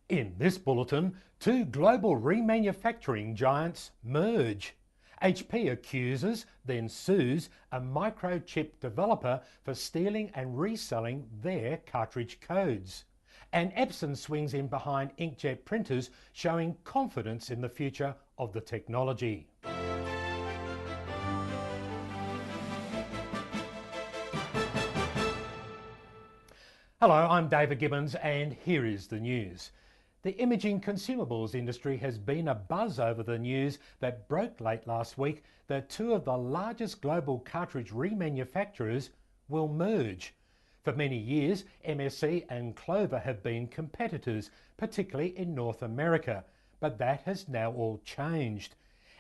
In this bulletin, two global remanufacturing giants merge. HP accuses, then sues, a microchip developer for stealing and reselling their cartridge codes. And Epson swings in behind inkjet printers, showing confidence in the future of the technology. Hello, I'm David Gibbons and here is the news. The imaging consumables industry has been abuzz over the news that broke late last week that two of the largest global cartridge remanufacturers will merge. For many years, MSC and Clover have been competitors, particularly in North America, but that has now all changed.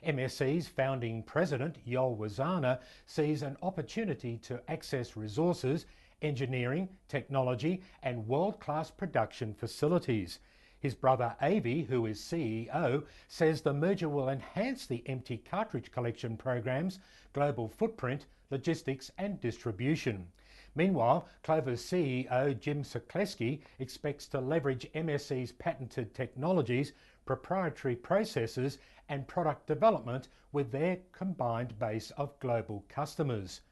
MSC's founding president, Yoel Wazana, sees an opportunity to access resources, engineering, technology and world-class production facilities. His brother Avi, who is CEO, says the merger will enhance the empty cartridge collection program's global footprint, logistics and distribution. Meanwhile, Clover's CEO Jim Sokleski expects to leverage MSC's patented technologies, proprietary processes and product development with their combined base of global customers.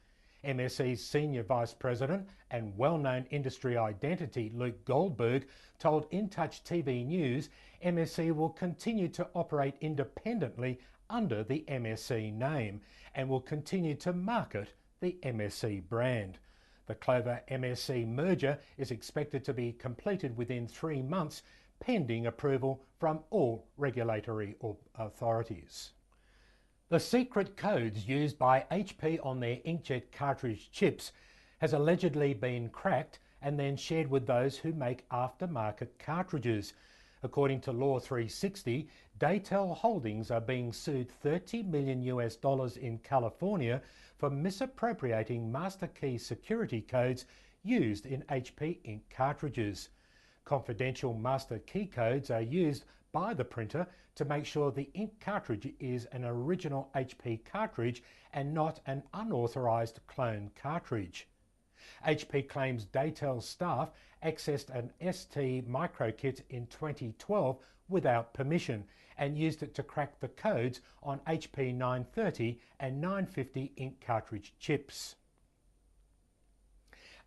MSC's Senior Vice President and well-known industry identity Luke Goldberg told InTouch TV News MSC will continue to operate independently under the MSC name and will continue to market the MSC brand. The Clover MSC merger is expected to be completed within 3 months, pending approval from all regulatory authorities. The secret codes used by HP on their inkjet cartridge chips has allegedly been cracked and then shared with those who make aftermarket cartridges. According to Law 360, Daytel Holdings are being sued $30 million in California for misappropriating master key security codes used in HP ink cartridges. Confidential master key codes are used by the printer to make sure the ink cartridge is an original HP cartridge and not an unauthorized clone cartridge. HP claims Daytel staff accessed an ST microkit in 2012 without permission and used it to crack the codes on HP 930 and 950 ink cartridge chips.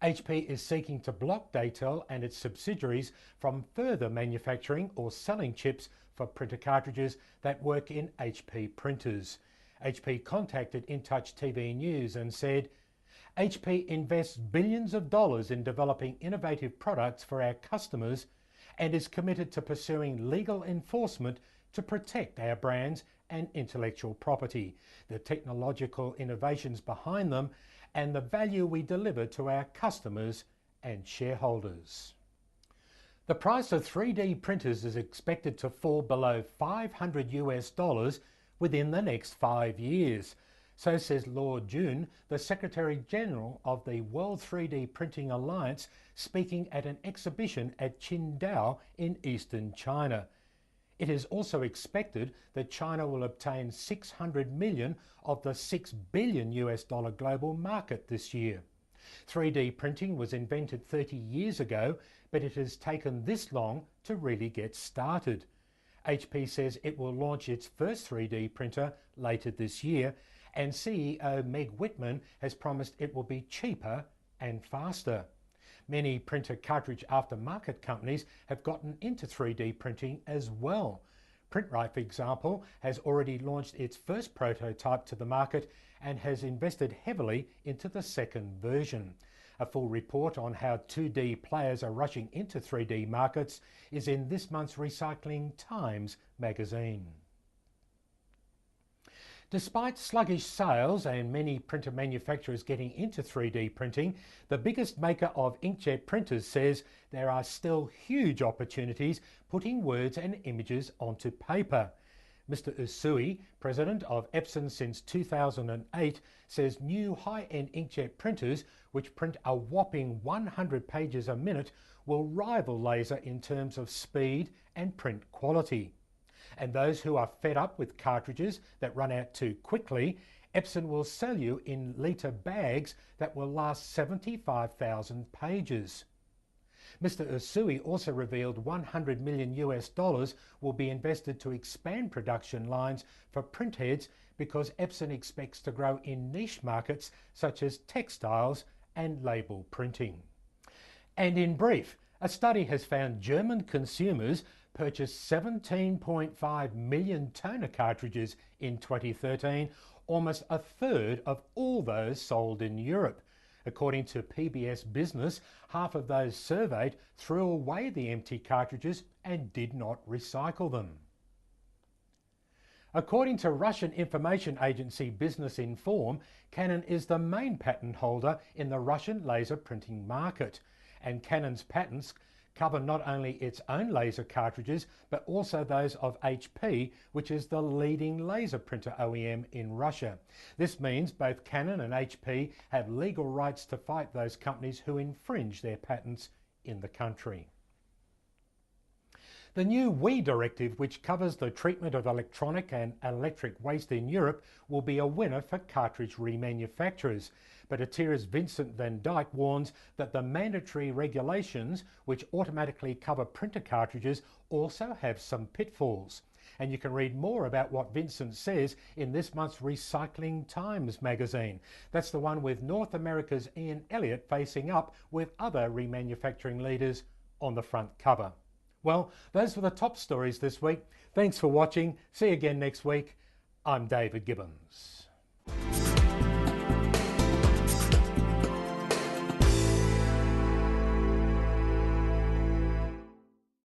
HP is seeking to block Daytel and its subsidiaries from further manufacturing or selling chips for printer cartridges that work in HP printers. HP contacted InTouch TV News and said, HP invests billions of dollars in developing innovative products for our customers and is committed to pursuing legal enforcement to protect our brands and intellectual property, the technological innovations behind them, and the value we deliver to our customers and shareholders. The price of 3D printers is expected to fall below $500 within the next 5 years. So says Lord Jun, the Secretary General of the World 3D Printing Alliance, speaking at an exhibition at Qingdao in eastern China. It is also expected that China will obtain 600 million of the $6 billion global market this year. 3D printing was invented 30 years ago, but it has taken this long to really get started. HP says it will launch its first 3D printer later this year, and CEO Meg Whitman has promised it will be cheaper and faster. Many printer cartridge aftermarket companies have gotten into 3D printing as well. PrintRite, for example, has already launched its first prototype to the market and has invested heavily into the second version. A full report on how 2D players are rushing into 3D markets is in this month's Recycling Times magazine. Despite sluggish sales and many printer manufacturers getting into 3D printing, the biggest maker of inkjet printers says there are still huge opportunities putting words and images onto paper. Mr. Usui, president of Epson since 2008, says new high-end inkjet printers, which print a whopping 100 pages a minute, will rival laser in terms of speed and print quality. And those who are fed up with cartridges that run out too quickly, Epson will sell you in litre bags that will last 75,000 pages. Mr. Usui also revealed $100 million will be invested to expand production lines for printheads because Epson expects to grow in niche markets such as textiles and label printing. And in brief, a study has found German consumers purchased 17.5 million toner cartridges in 2013, almost a third of all those sold in Europe. According to PBS Business, half of those surveyed threw away the empty cartridges and did not recycle them. According to Russian information agency Business Inform, Canon is the main patent holder in the Russian laser printing market, and Canon's patents cover not only its own laser cartridges but also those of HP, which is the leading laser printer OEM in Russia. This means both Canon and HP have legal rights to fight those companies who infringe their patents in the country. The new WE directive, which covers the treatment of electronic and electric waste in Europe, will be a winner for cartridge remanufacturers. But Atira's Vincent van Dijk warns that the mandatory regulations, which automatically cover printer cartridges, also have some pitfalls. And you can read more about what Vincent says in this month's Recycling Times magazine. That's the one with North America's Ian Elliott facing up with other remanufacturing leaders on the front cover. Well, those were the top stories this week. Thanks for watching. See you again next week. I'm David Gibbons.